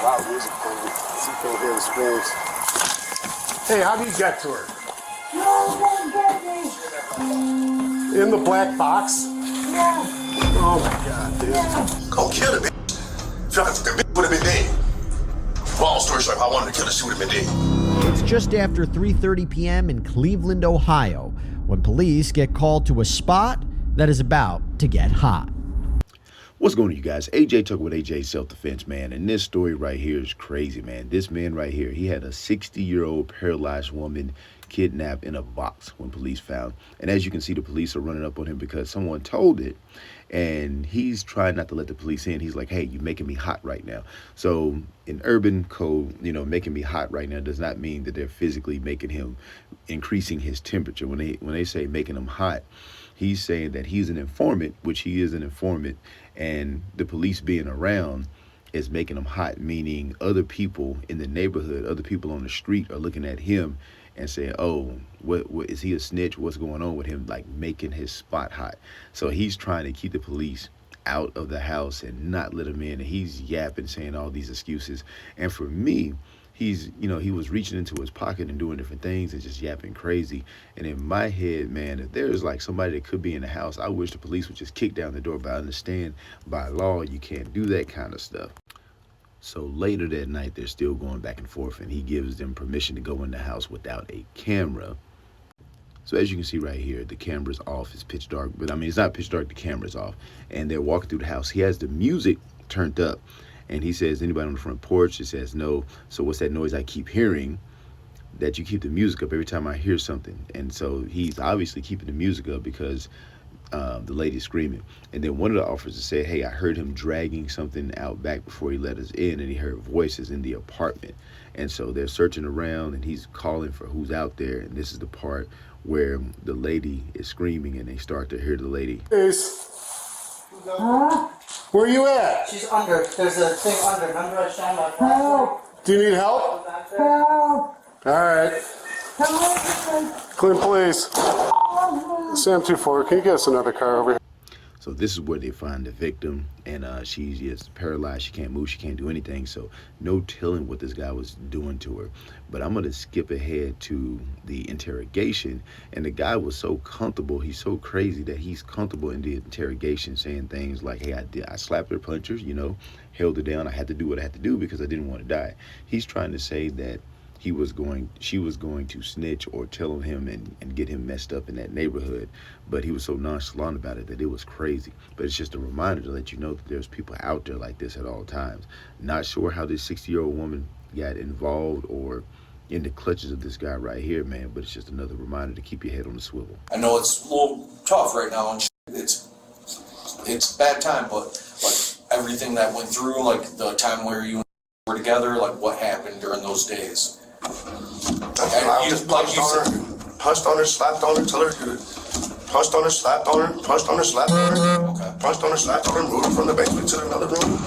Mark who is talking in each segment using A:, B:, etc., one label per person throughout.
A: loud music playing. So you can hear the screams. Hey, how do you get to her? In the black box?
B: Yeah.
A: Oh my God, dude.
C: Go kill the bitch. If the bitch would have been dead. Long story short, if I wanted to kill her, she would have been dead.
D: It's just after 3:30 p.m. in Cleveland, Ohio, when police get called to a spot that is about to get hot.
E: What's going on, you guys? AJ talking with AJ Self-Defense, man. And this story right here is crazy, man. This man right here, he had a 60-year-old paralyzed woman kidnapped in a box when police found. And as you can see, the police are running up on him because someone told it. And he's trying not to let the police in. He's like, hey, you're making me hot right now. So in urban code, making me hot right now does not mean that they're physically making him, increasing his temperature. When they say making him hot, he's saying that he's an informant, which he is an informant, and the police being around is making him hot, meaning other people in the neighborhood, other people on the street are looking at him and saying, oh, what is he a snitch? What's going on with him? Like making his spot hot. So he's trying to keep the police out of the house and not let him in. And he's yapping, saying all these excuses. And for me, he was reaching into his pocket and doing different things and just yapping crazy. And in my head, man, if there's like somebody that could be in the house, I wish the police would just kick down the door. But I understand by law, you can't do that kind of stuff. So later that night, they're still going back and forth, and he gives them permission to go in the house without a camera. So as you can see right here, the camera's off. It's pitch dark, but I mean, it's not pitch dark. The camera's off, and they're walking through the house. He has the music turned up, and he says, anybody on the front porch? It says no. So what's that noise I keep hearing? That you keep the music up every time I hear something. And so he's obviously keeping the music up because the lady's screaming. And then one of the officers said, hey, I heard him dragging something out back before he let us in, and he heard voices in the apartment. And so they're searching around, and he's calling for who's out there. And this is the part where the lady is screaming, and they start to hear the lady.
A: Ace,
B: Huh?
A: where you at?
F: She's under. There's a thing under. Remember I shone my flashlight?
A: Do you need help?
F: Back there?
B: Help.
A: All right. Clean, please. Sam 24, can you get us another car over here?
E: So this is where they find the victim, and she's just paralyzed. She can't move. She can't do anything. So no telling what this guy was doing to her. But I'm going to skip ahead to the interrogation. And the guy was so comfortable. He's so crazy that he's comfortable in the interrogation saying things like, hey, I slapped her, punched her, held her down. I had to do what I had to do because I didn't want to die. He's trying to say that she was going to snitch or tell him and get him messed up in that neighborhood. But he was so nonchalant about it that it was crazy. But it's just a reminder to let you know that there's people out there like this at all times. Not sure how this 60-year-old woman got involved or in the clutches of this guy right here, man, but it's just another reminder to keep your head on the swivel.
G: I know it's a little tough right now, and it's a bad time, but like everything that went through, like the time where you were together, like what happened during those days.
C: I just punched on her, slapped on her, till her good. Punched on her, slapped on her, punched on her, slapped on her.
G: Okay.
C: Punched on her, slapped on her, moved her from the basement to another room.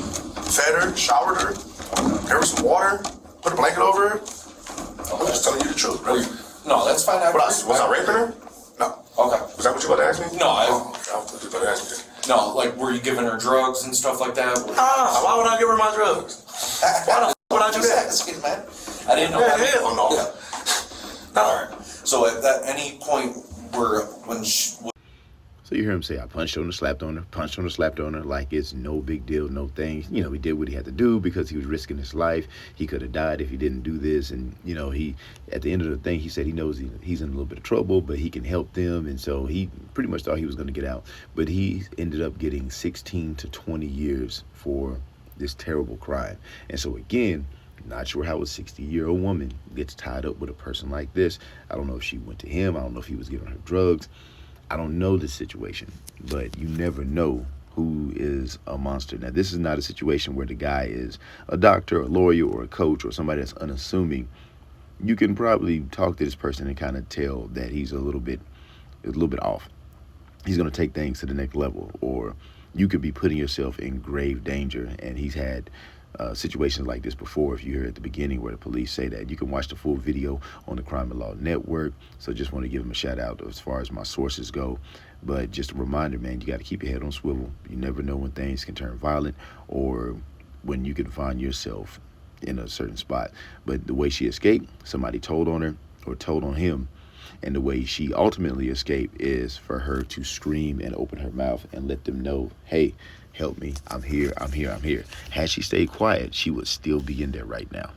C: Fed her, showered her, gave her some water, put a blanket over her. I'm just telling you the truth, really.
G: No, that's fine.
C: Was I raping her? No.
G: Okay.
C: Was that what you about to ask me?
G: No,
C: I thought you about to ask me.
G: No, like were you giving her drugs and stuff like that?
C: Why would I give her my drugs? Why the would I do that?
G: Asking, man. I didn't know.
C: Hell no.
G: Okay. All right. So at any point
E: So you hear him say, I punched on her, slapped on her, punched on her, slapped on her, like it's no big deal, no thing. He did what he had to do because he was risking his life. He could have died if he didn't do this. And, he, at the end of the thing, he said he knows he's in a little bit of trouble, but he can help them. And so he pretty much thought he was going to get out. But he ended up getting 16 to 20 years for this terrible crime. And so, again, not sure how a 60-year-old woman gets tied up with a person like this. I don't know if she went to him. I don't know if he was giving her drugs. I don't know the situation, but you never know who is a monster. Now, this is not a situation where the guy is a doctor, a lawyer, or a coach, or somebody that's unassuming. You can probably talk to this person and kind of tell that he's a little bit off. He's going to take things to the next level, or you could be putting yourself in grave danger. And he's had situations like this before. If you hear at the beginning where the police say that, you can watch the full video on the Crime and Law Network. So just want to give him a shout out as far as my sources go. But just a reminder, man, you got to keep your head on swivel. You never know when things can turn violent or when you can find yourself in a certain spot. But the way she escaped, somebody told on her or told on him. And the way she ultimately escaped is for her to scream and open her mouth and let them know, hey, help me, I'm here, I'm here, I'm here. Had she stayed quiet, she would still be in there right now.